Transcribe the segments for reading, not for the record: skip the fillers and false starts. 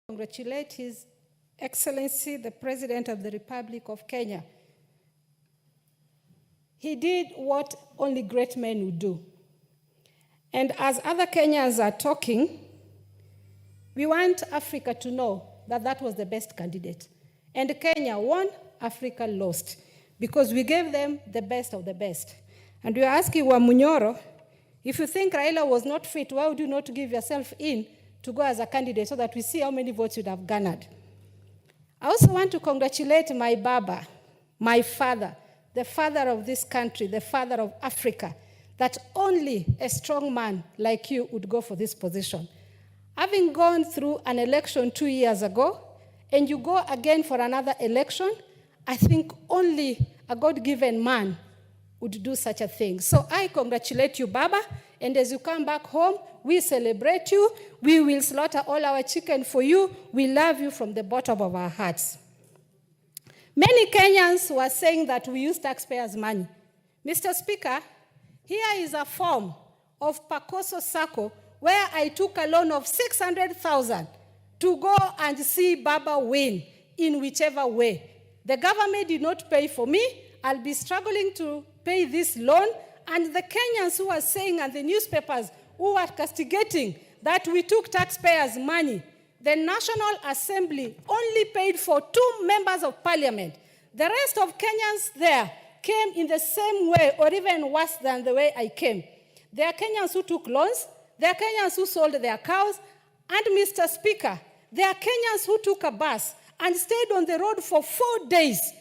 Congratulate His Excellency, the President of the Republic of Kenya. He did what only great men would do. And as other Kenyans are talking, we want Africa to know that that was the best candidate. And Kenya won, Africa lost, because we gave them the best of the best. And we are asking Wamunyoro, if you think Raila was not fit, why would you not give yourself in to go as a candidate so that we see how many votes you'd have garnered? I also want to congratulate my Baba, my father, the father of this country, the father of Africa, that only a strong man like you would go for this position. Having gone through an election 2 years ago, and you go again for another election, I think only a God-given man would do such a thing. So I congratulate you, Baba, and as you come back home, we celebrate you. We will slaughter all our chicken for you. We love you from the bottom of our hearts. Many Kenyans were saying that we use taxpayers' money. Mr. Speaker, here is a form of Pacoso Sacco where I took a loan of 600,000 to go and see Baba win in whichever way. The government did not pay for me. I'll be struggling to pay this loan. And the Kenyans who are saying, and the newspapers who are castigating that we took taxpayers' money, the National Assembly only paid for 2 members of parliament. The rest of Kenyans there came in the same way or even worse than the way I came. There are Kenyans who took loans. There are Kenyans who sold their cows. And Mr. Speaker, there are Kenyans who took a bus and stayed on the road for 4 days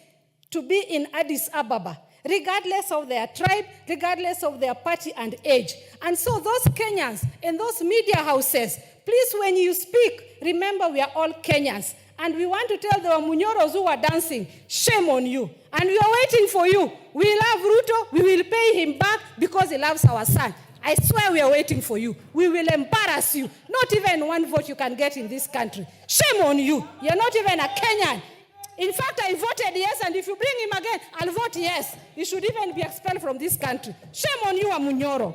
to be in Addis Ababa, regardless of their tribe, regardless of their party and age. And so those Kenyans and those media houses, please, when you speak, remember we are all Kenyans. And we want to tell the Wamunyoros who are dancing, shame on you. And we are waiting for you. We love Ruto. We will pay him back because he loves our son. I swear we are waiting for you. We will embarrass you. Not even one vote you can get in this country. Shame on you. You're not even a Kenyan. In fact, I voted yes, and if you bring him again, I'll vote yes. He should even be expelled from this country. Shame on you, Wamunyoro.